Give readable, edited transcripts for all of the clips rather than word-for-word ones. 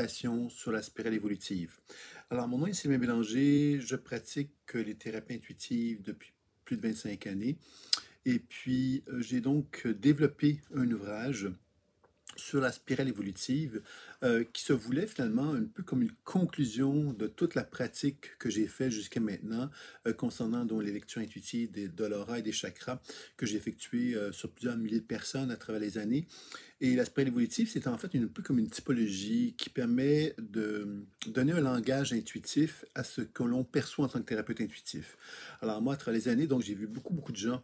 informations sur la spirale évolutive. Alors, mon nom est Sylvain Bélanger, je pratique les thérapies intuitives depuis plus de 25 années. Et puis, j'ai donc développé un ouvrage sur la spirale évolutive, qui se voulait finalement un peu comme une conclusion de toute la pratique que j'ai faite jusqu'à maintenant, concernant donc les lectures intuitives de l'aura et des chakras que j'ai effectuées sur plusieurs milliers de personnes à travers les années. Et la spirale évolutive, c'est en fait un peu comme une typologie qui permet de donner un langage intuitif à ce que l'on perçoit en tant que thérapeute intuitif. Alors moi, à travers les années, donc j'ai vu beaucoup de gens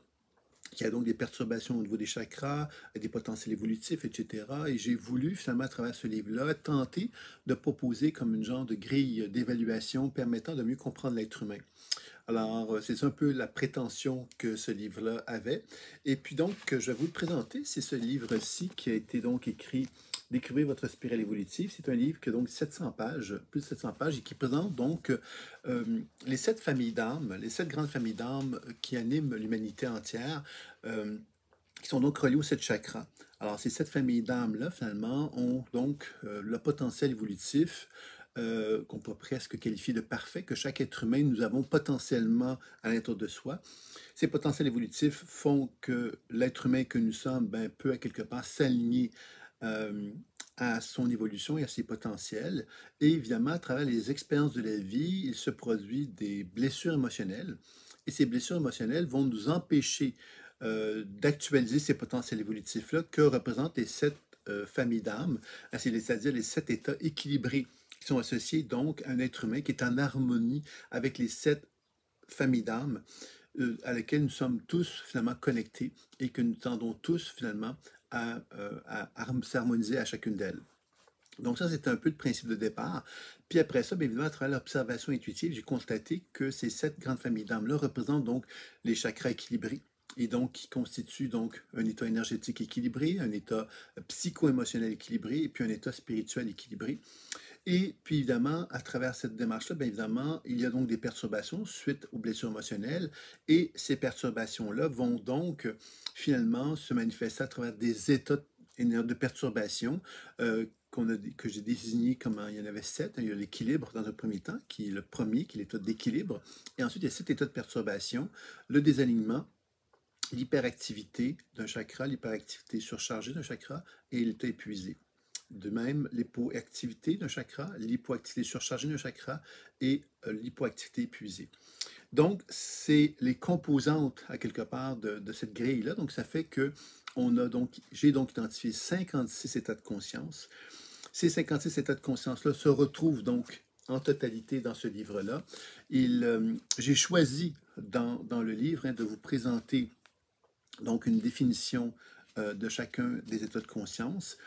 qui a donc des perturbations au niveau des chakras, des potentiels évolutifs, etc. Et j'ai voulu, finalement, à travers ce livre-là, tenter de proposer comme une genre de grille d'évaluation permettant de mieux comprendre l'être humain. Alors, c'est un peu la prétention que ce livre-là avait. Et puis donc, je vais vous le présenter. C'est ce livre-ci qui a été donc écrit Découvrez votre spirale évolutive. C'est un livre qui a donc 700 pages, plus de 700 pages, et qui présente donc les 7 familles d'âmes, les 7 grandes familles d'âmes qui animent l'humanité entière, qui sont donc reliées aux 7 chakras. Alors, ces 7 familles d'âmes-là, finalement, ont donc le potentiel évolutif qu'on peut presque qualifier de parfait, que chaque être humain, nous avons potentiellement à l'intérieur de soi. Ces potentiels évolutifs font que l'être humain que nous sommes peut à quelque part s'aligner euh, à son évolution et à ses potentiels. Et évidemment, à travers les expériences de la vie, il se produit des blessures émotionnelles. Et ces blessures émotionnelles vont nous empêcher d'actualiser ces potentiels évolutifs-là que représentent les 7 familles d'âmes, c'est-à-dire les 7 états équilibrés qui sont associés donc à un être humain qui est en harmonie avec les 7 familles d'âmes à lesquelles nous sommes tous finalement connectés et que nous tendons tous finalement à s'harmoniser à chacune d'elles. Donc ça, c'est un peu le principe de départ. Puis après ça, bien évidemment, à travers l'observation intuitive, j'ai constaté que ces 7 grandes familles d'âmes-là représentent donc les chakras équilibrés et donc qui constituent donc un état énergétique équilibré, un état psycho-émotionnel équilibré et puis un état spirituel équilibré. Et puis évidemment, à travers cette démarche-là, bien évidemment, il y a donc des perturbations suite aux blessures émotionnelles. Et ces perturbations-là vont donc finalement se manifester à travers des états de perturbation que j'ai désigné comme il y en avait 7. Il y a l'équilibre dans un premier temps, qui est le premier, qui est l'état d'équilibre. Et ensuite, il y a 7 états de perturbation, le désalignement, l'hyperactivité d'un chakra, l'hyperactivité surchargée d'un chakra et l'état épuisé. De même, l'hypoactivité d'un chakra, l'hypoactivité surchargée d'un chakra et l'hypoactivité épuisée. Donc, c'est les composantes, à quelque part, de cette grille-là. Donc, ça fait que j'ai donc identifié 56 états de conscience. Ces 56 états de conscience-là se retrouvent donc en totalité dans ce livre-là. J'ai choisi dans le livre de vous présenter donc une définition de chacun des états de conscience,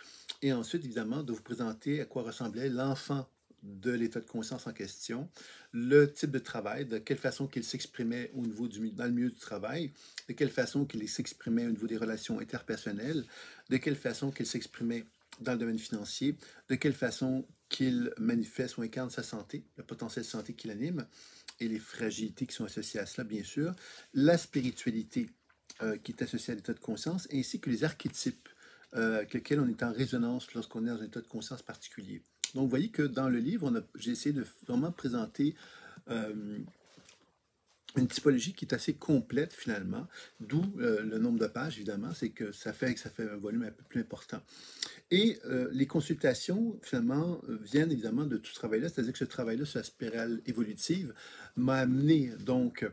et ensuite, évidemment, de vous présenter à quoi ressemblait l'enfant de l'état de conscience en question, le type de travail, de quelle façon qu'il s'exprimait dans le milieu du travail, de quelle façon qu'il s'exprimait au niveau des relations interpersonnelles, de quelle façon qu'il s'exprimait dans le domaine financier, de quelle façon qu'il manifeste ou incarne sa santé, le potentiel de santé qu'il anime, et les fragilités qui sont associées à cela, bien sûr, la spiritualité qui est associée à l'état de conscience, ainsi que les archétypes avec lesquels on est en résonance lorsqu'on est dans un état de conscience particulier. Donc, vous voyez que dans le livre, j'ai essayé de vraiment présenter euh, une typologie qui est assez complète finalement, d'où le nombre de pages, évidemment, c'est que ça fait un volume un peu plus important. Et les consultations, finalement, viennent évidemment de tout ce travail-là, c'est-à-dire que ce travail-là sur la spirale évolutive m'a amené donc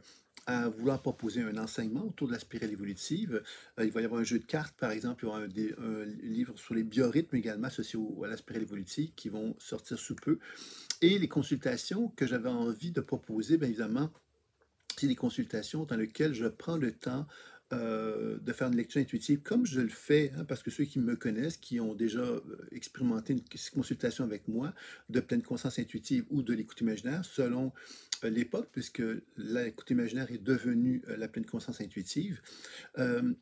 à vouloir proposer un enseignement autour de la spirale évolutive. Il va y avoir un jeu de cartes, par exemple, il va y avoir un livre sur les biorhythmes également associés à la spirale évolutive qui vont sortir sous peu. Et les consultations que j'avais envie de proposer, bien évidemment, c'est des consultations dans lesquelles je prends le temps de faire une lecture intuitive comme je le fais, hein, parce que ceux qui me connaissent, qui ont déjà expérimenté une consultation avec moi de pleine conscience intuitive ou de l'écoute imaginaire, selon l'époque, puisque l'écoute imaginaire est devenue la pleine conscience intuitive, euh,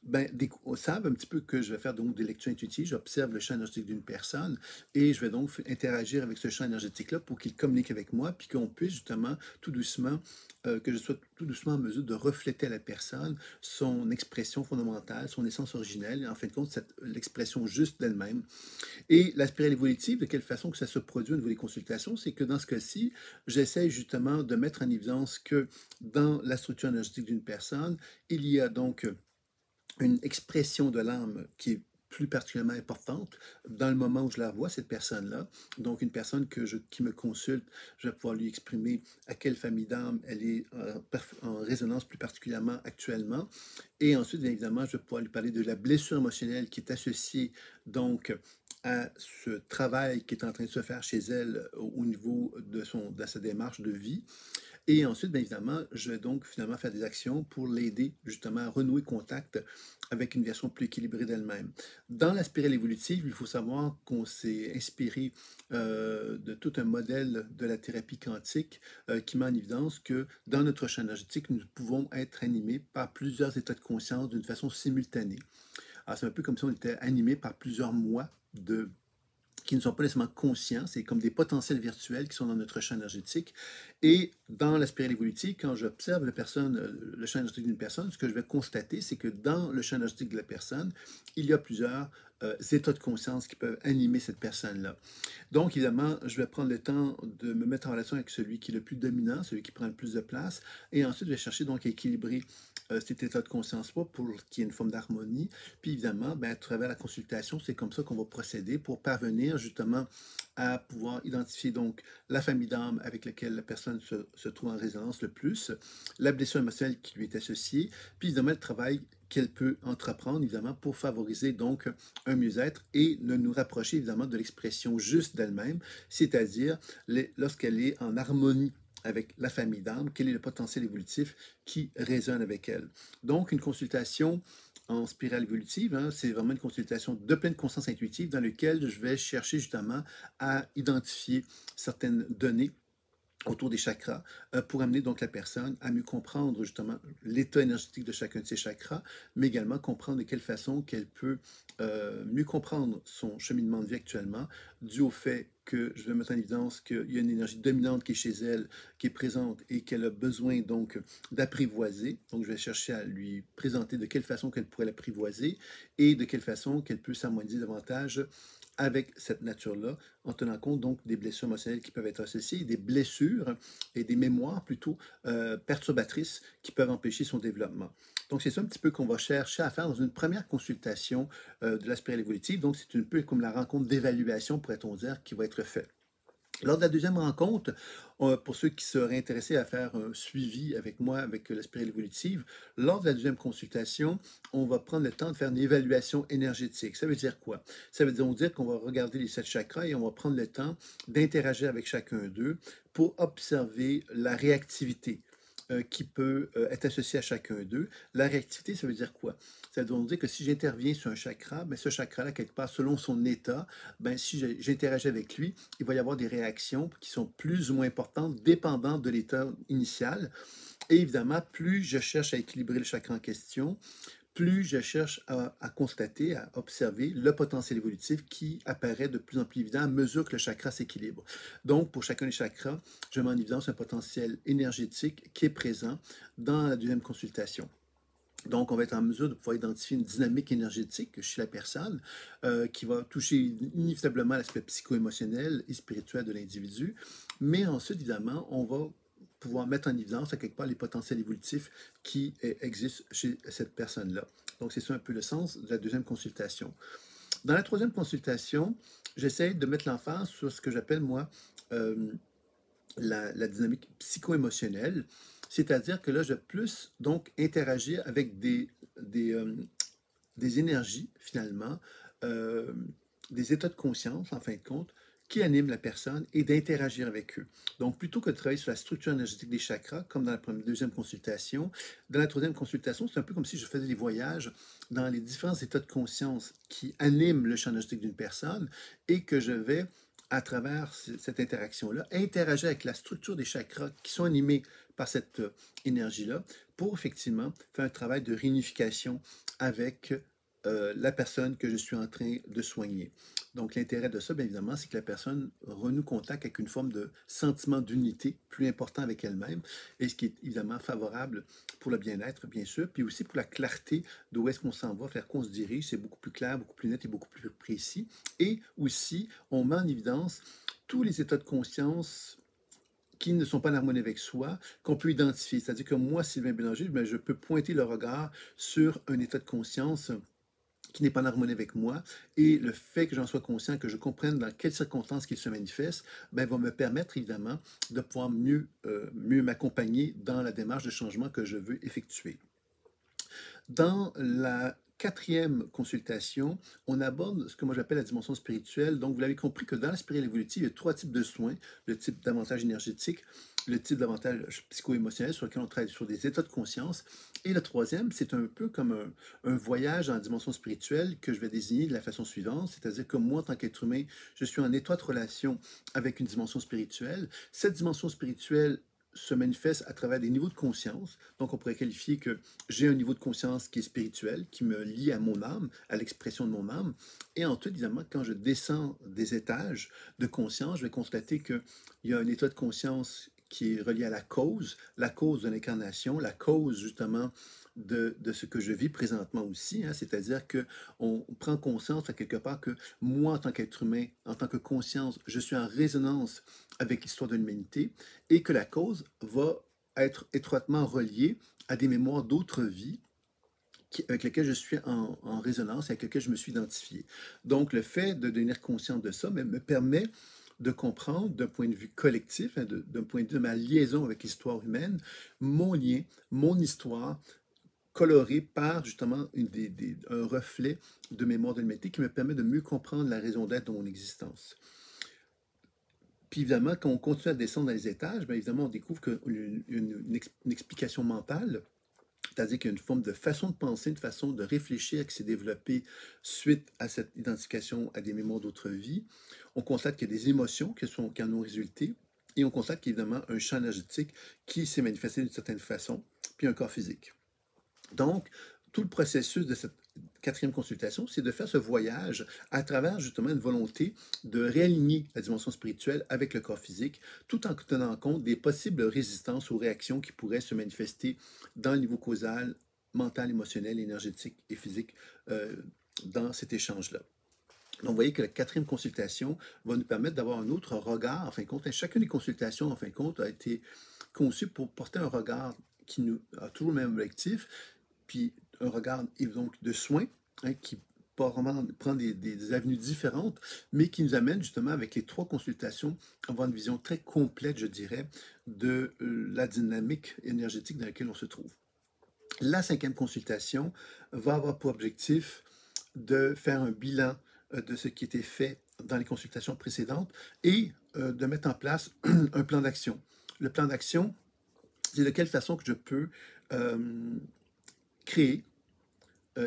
Ben, savent un petit peu que je vais faire donc des lectures intuitives, j'observe le champ énergétique d'une personne et je vais donc interagir avec ce champ énergétique-là pour qu'il communique avec moi, puis qu'on puisse justement tout doucement, que je sois tout doucement en mesure de refléter à la personne son expression fondamentale, son essence originelle, et en fin de compte, l'expression juste d'elle-même. Et la spirale évolutive, de quelle façon que ça se produit au niveau des consultations, c'est que dans ce cas-ci, j'essaie justement de mettre en évidence que dans la structure énergétique d'une personne, il y a donc une expression de l'âme qui est plus particulièrement importante dans le moment où je la vois, cette personne-là. Donc, une personne qui me consulte, je vais pouvoir lui exprimer à quelle famille d'âme elle est en résonance plus particulièrement actuellement. Et ensuite, bien évidemment, je vais pouvoir lui parler de la blessure émotionnelle qui est associée donc à ce travail qui est en train de se faire chez elle au niveau de sa démarche de vie. Et ensuite, bien évidemment, je vais donc finalement faire des actions pour l'aider justement à renouer contact avec une version plus équilibrée d'elle-même. Dans la spirale évolutive, il faut savoir qu'on s'est inspiré de tout un modèle de la thérapie quantique qui met en évidence que dans notre champ énergétique, nous pouvons être animés par plusieurs états de conscience d'une façon simultanée. Alors, c'est un peu comme si on était animé par plusieurs moi de qui ne sont pas nécessairement conscients, c'est comme des potentiels virtuels qui sont dans notre champ énergétique. Et dans la spirale évolutive, quand j'observe le champ énergétique d'une personne, ce que je vais constater, c'est que dans le champ énergétique de la personne, il y a plusieurs états de conscience qui peuvent animer cette personne-là. Donc, évidemment, je vais prendre le temps de me mettre en relation avec celui qui est le plus dominant, celui qui prend le plus de place, et ensuite, je vais chercher donc à équilibrer cet état de conscience-là pour qu'il y ait une forme d'harmonie. Puis, évidemment, ben, à travers la consultation, c'est comme ça qu'on va procéder pour parvenir justement à pouvoir identifier donc la famille d'âme avec laquelle la personne se trouve en résonance le plus, la blessure émotionnelle qui lui est associée, puis évidemment le travail qu'elle peut entreprendre, évidemment, pour favoriser donc un mieux-être et de nous rapprocher, évidemment, de l'expression juste d'elle-même, c'est-à-dire lorsqu'elle est en harmonie avec la famille d'âme, quel est le potentiel évolutif qui résonne avec elle. Donc, une consultation en spirale évolutive, hein, c'est vraiment une consultation de pleine conscience intuitive dans laquelle je vais chercher justement à identifier certaines données autour des chakras pour amener donc la personne à mieux comprendre justement l'état énergétique de chacun de ces chakras, mais également comprendre de quelle façon qu'elle peut mieux comprendre son cheminement de vie actuellement, dû au fait que je vais mettre en évidence qu'il y a une énergie dominante qui est chez elle, qui est présente et qu'elle a besoin donc d'apprivoiser. Donc je vais chercher à lui présenter de quelle façon qu'elle pourrait l'apprivoiser et de quelle façon qu'elle peut s'harmoniser davantage avec cette nature-là, en tenant compte donc des blessures émotionnelles qui peuvent être associées, des blessures et des mémoires plutôt perturbatrices qui peuvent empêcher son développement. Donc c'est ça un petit peu qu'on va chercher à faire dans une première consultation de la spirale évolutive. Donc c'est un peu comme la rencontre d'évaluation, pourrait-on dire, qui va être faite. Lors de la deuxième rencontre, pour ceux qui seraient intéressés à faire un suivi avec moi, avec la spirale évolutive, lors de la deuxième consultation, on va prendre le temps de faire une évaluation énergétique. Ça veut dire quoi? Ça veut dire qu'on va regarder les 7 chakras et on va prendre le temps d'interagir avec chacun d'eux pour observer la réactivité qui peut être associée à chacun d'eux. La réactivité, ça veut dire quoi? Ça veut dire que si j'interviens sur un chakra, ben ce chakra-là, quelque part, selon son état, ben si j'interagis avec lui, il va y avoir des réactions qui sont plus ou moins importantes, dépendant de l'état initial. Et évidemment, plus je cherche à équilibrer le chakra en question, plus je cherche à constater, à observer le potentiel évolutif qui apparaît de plus en plus évident à mesure que le chakra s'équilibre. Donc, pour chacun des chakras, je mets en évidence un potentiel énergétique qui est présent dans la deuxième consultation. Donc, on va être en mesure de pouvoir identifier une dynamique énergétique chez la personne qui va toucher inévitablement l'aspect psycho-émotionnel et spirituel de l'individu. Mais ensuite, évidemment, on va pouvoir mettre en évidence à quelque part les potentiels évolutifs qui existent chez cette personne-là. Donc, c'est ça un peu le sens de la deuxième consultation. Dans la troisième consultation, j'essaie de mettre l'emphase sur ce que j'appelle, moi, euh, la dynamique psycho-émotionnelle, c'est-à-dire que là, je vais plus donc interagir avec des énergies, finalement, euh, des états de conscience, en fin de compte, qui animent la personne et d'interagir avec eux. Donc, plutôt que de travailler sur la structure énergétique des chakras, comme dans la deuxième consultation, dans la troisième consultation, c'est un peu comme si je faisais des voyages dans les différents états de conscience qui animent le champ énergétique d'une personne et que je vais à travers cette interaction-là, interagir avec la structure des chakras qui sont animés par cette énergie-là pour effectivement faire un travail de réunification avec la personne que je suis en train de soigner. Donc, l'intérêt de ça, bien évidemment, c'est que la personne renoue contact avec une forme de sentiment d'unité plus important avec elle-même, et ce qui est évidemment favorable pour le bien-être, bien sûr, puis aussi pour la clarté d'où est-ce qu'on s'en va, vers quoi on se dirige. C'est beaucoup plus clair, beaucoup plus net et beaucoup plus précis. Et aussi, on met en évidence tous les états de conscience qui ne sont pas en harmonie avec soi, qu'on peut identifier. C'est-à-dire que moi, Sylvain Bélanger, ben, je peux pointer le regard sur un état de conscience qui n'est pas en harmonie avec moi, et le fait que j'en sois conscient, que je comprenne dans quelles circonstances qu'il se manifeste, ben, va me permettre évidemment de pouvoir mieux m'accompagner dans la démarche de changement que je veux effectuer. Dans la quatrième consultation, on aborde ce que moi j'appelle la dimension spirituelle. Donc, vous l'avez compris que dans la spirale évolutive, il y a trois types de soins. Le type d'avantage énergétique, le type d'avantage psycho-émotionnel sur lequel on travaille sur des états de conscience. Et le troisième, c'est un peu comme un voyage en dimension spirituelle que je vais désigner de la façon suivante. C'est-à-dire que moi, en tant qu'être humain, je suis en étroite relation avec une dimension spirituelle. Cette dimension spirituelle se manifeste à travers des niveaux de conscience. Donc, on pourrait qualifier que j'ai un niveau de conscience qui est spirituel, qui me lie à mon âme, à l'expression de mon âme. Et ensuite, évidemment, quand je descends des étages de conscience, je vais constater qu'il y a un état de conscience qui est relié à la cause de l'incarnation, la cause justement de ce que je vis présentement aussi, hein. C'est-à-dire qu'on prend conscience à quelque part que moi, en tant qu'être humain, en tant que conscience, je suis en résonance avec l'histoire de l'humanité et que la cause va être étroitement reliée à des mémoires d'autres vies avec lesquelles je suis en résonance, avec lesquelles je me suis identifié. Donc, le fait de devenir conscient de ça me permet de comprendre d'un point de vue collectif, hein, d'un point de vue de ma liaison avec l'histoire humaine, mon lien, mon histoire, colorée par justement un reflet de mémoire de l'humanité qui me permet de mieux comprendre la raison d'être de mon existence. Puis évidemment, quand on continue à descendre dans les étages, bien évidemment, on découvre une explication mentale, c'est-à-dire qu'il y a une forme de façon de penser, une façon de réfléchir qui s'est développée suite à cette identification à des mémoires d'autres vies. On constate qu'il y a des émotions qui en ont résulté, et on constate qu'il y a évidemment un champ énergétique qui s'est manifesté d'une certaine façon, puis un corps physique. Donc, tout le processus de cette quatrième consultation, c'est de faire ce voyage à travers justement une volonté de réaligner la dimension spirituelle avec le corps physique, tout en tenant compte des possibles résistances ou réactions qui pourraient se manifester dans le niveau causal, mental, émotionnel, énergétique et physique dans cet échange-là. Donc, vous voyez que la quatrième consultation va nous permettre d'avoir un autre regard. En fin de compte, chacune des consultations, en fin de compte, a été conçue pour porter un regard qui nous a toujours le même objectif, puis un regard donc de soins, hein, qui prend des avenues différentes, mais qui nous amène justement avec les trois consultations à avoir une vision très complète, je dirais, de la dynamique énergétique dans laquelle on se trouve. La cinquième consultation va avoir pour objectif de faire un bilan de ce qui était fait dans les consultations précédentes et de mettre en place un plan d'action. Le plan d'action, c'est de quelle façon que je peux créer,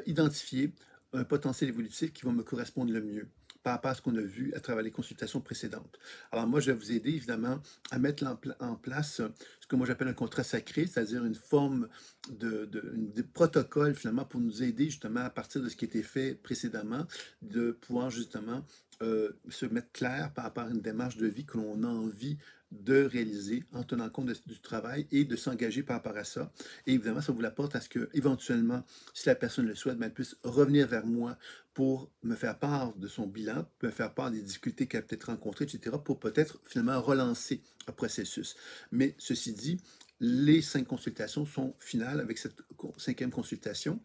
identifier un potentiel évolutif qui va me correspondre le mieux par rapport à ce qu'on a vu à travers les consultations précédentes. Alors moi, je vais vous aider évidemment à mettre en place ce que moi j'appelle un contrat sacré, c'est-à-dire une forme de protocole finalement pour nous aider justement à partir de ce qui a été fait précédemment, de pouvoir justement se mettre clair par rapport à une démarche de vie que l'on a envie de réaliser en tenant compte du travail et de s'engager par rapport à ça. Et évidemment, ça vous l'apporte à ce que, éventuellement, si la personne le souhaite, ben, elle puisse revenir vers moi pour me faire part de son bilan, me faire part des difficultés qu'elle a peut-être rencontrées, etc., pour peut-être finalement relancer un processus. Mais ceci dit, les 5 consultations sont finales avec cette cinquième consultation.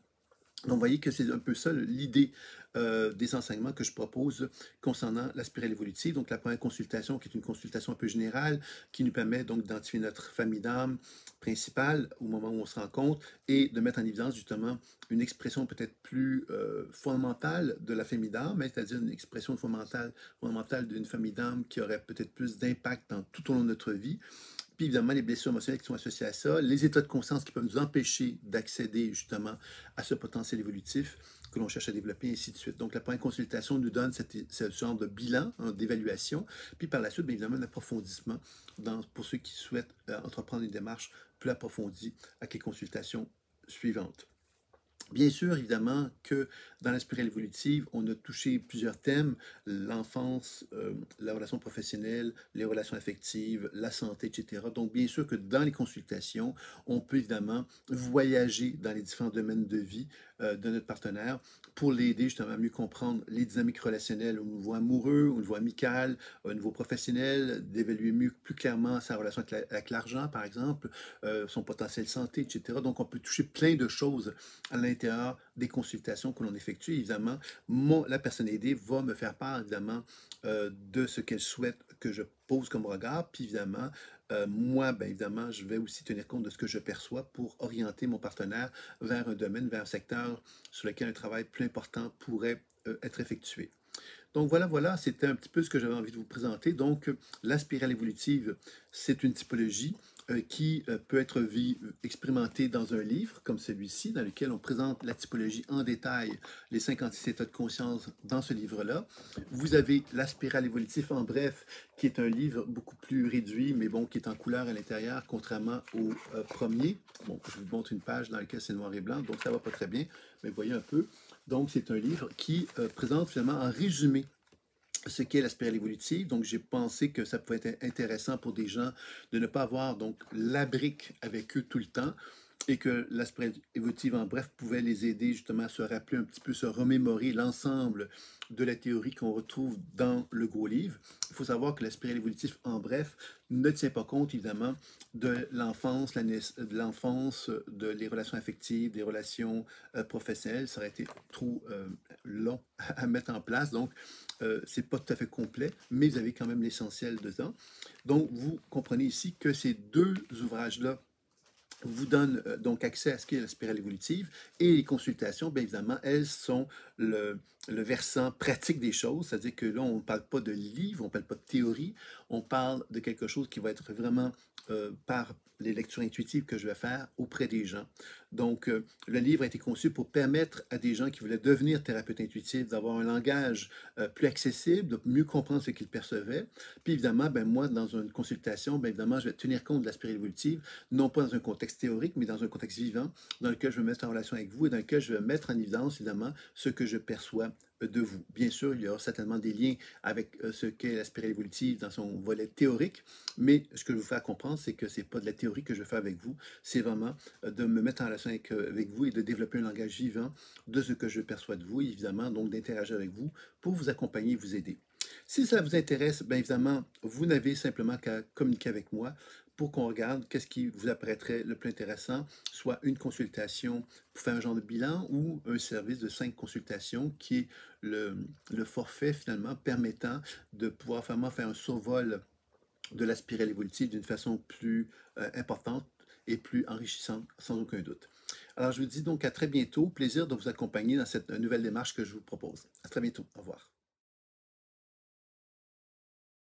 Donc, vous voyez que c'est un peu ça l'idée des enseignements que je propose concernant la spirale évolutive. Donc, la première consultation, qui est une consultation un peu générale, qui nous permet donc d'identifier notre famille d'âme principale au moment où on se rencontre et de mettre en évidence justement une expression peut-être plus fondamentale de la famille d'âme, hein, c'est-à-dire une expression fondamentale d'une famille d'âme qui aurait peut-être plus d'impact tout au long de notre vie. Puis évidemment, les blessures émotionnelles qui sont associées à ça, les états de conscience qui peuvent nous empêcher d'accéder justement à ce potentiel évolutif que l'on cherche à développer, et ainsi de suite. Donc, la première consultation nous donne ce genre de bilan, hein, d'évaluation, puis par la suite, bien évidemment, un approfondissement pour ceux qui souhaitent entreprendre une démarche plus approfondie avec les consultations suivantes. Bien sûr, évidemment, que dans la spirale évolutive, on a touché plusieurs thèmes, l'enfance, la relation professionnelle, les relations affectives, la santé, etc. Donc, bien sûr que dans les consultations, on peut évidemment voyager dans les différents domaines de vie de notre partenaire pour l'aider justement à mieux comprendre les dynamiques relationnelles au niveau amoureux, au niveau amical, au niveau professionnel, d'évaluer mieux, plus clairement sa relation avec l'argent, par exemple, son potentiel santé, etc. Donc, on peut toucher plein de choses à l'intérieur des consultations que l'on effectue. Évidemment, la personne aidée va me faire part, évidemment, de ce qu'elle souhaite que je pose comme regard. Puis, évidemment, moi, bien évidemment, je vais aussi tenir compte de ce que je perçois pour orienter mon partenaire vers un domaine, vers un secteur sur lequel un travail plus important pourrait être effectué. Donc voilà, c'était un petit peu ce que j'avais envie de vous présenter. Donc, la spirale évolutive, c'est une typologie qui peut être expérimentée dans un livre comme celui-ci, dans lequel on présente la typologie en détail, les 56 états de conscience dans ce livre-là. Vous avez la spirale évolutive en bref, qui est un livre beaucoup plus réduit, mais bon, qui est en couleur à l'intérieur, contrairement au premier. Bon, je vous montre une page dans laquelle c'est noir et blanc, donc ça va pas très bien, mais voyez un peu. Donc, c'est un livre qui présente finalement en résumé ce qu'est la spirale évolutive. Donc, j'ai pensé que ça pouvait être intéressant pour des gens de ne pas avoir donc la brique avec eux tout le temps et que la spirale évolutive, en bref, pouvait les aider justement à se rappeler un petit peu, se remémorer l'ensemble de la théorie qu'on retrouve dans le gros livre. Il faut savoir que la spirale évolutive, en bref, ne tient pas compte, évidemment, de l'enfance, les relations affectives, des relations professionnelles. Ça aurait été trop long à mettre en place. Donc, c'est pas tout à fait complet, mais vous avez quand même l'essentiel dedans. Donc, vous comprenez ici que ces deux ouvrages-là vous donnent donc accès à ce qu'est la spirale évolutive et les consultations, bien évidemment, elles sont le versant pratique des choses, c'est-à-dire que là, on ne parle pas de livre, on ne parle pas de théorie, on parle de quelque chose qui va être vraiment par les lectures intuitives que je vais faire auprès des gens. Donc, le livre a été conçu pour permettre à des gens qui voulaient devenir thérapeutes intuitifs d'avoir un langage plus accessible, de mieux comprendre ce qu'ils percevaient. Puis évidemment, ben, moi, dans une consultation, ben, évidemment, je vais tenir compte de la spirale évolutive, non pas dans un contexte théorique, mais dans un contexte vivant, dans lequel je vais me mettre en relation avec vous et dans lequel je vais mettre en évidence, évidemment, ce que je perçois de vous. Bien sûr, il y aura certainement des liens avec ce qu'est la spirale évolutive dans son volet théorique, mais ce que je veux vous faire comprendre, c'est que ce n'est pas de la théorie que je fais avec vous, c'est vraiment de me mettre en relation avec vous et de développer un langage vivant de ce que je perçois de vous, évidemment, donc d'interagir avec vous pour vous accompagner et vous aider. Si ça vous intéresse, bien évidemment, vous n'avez simplement qu'à communiquer avec moi pour qu'on regarde qu'est-ce qui vous apparaîtrait le plus intéressant, soit une consultation pour faire un genre de bilan ou un service de 5 consultations qui est le forfait finalement permettant de pouvoir vraiment faire un survol de la spirale évolutive d'une façon plus importante et plus enrichissante, sans aucun doute. Alors, je vous dis donc à très bientôt. Plaisir de vous accompagner dans cette nouvelle démarche que je vous propose. À très bientôt. Au revoir.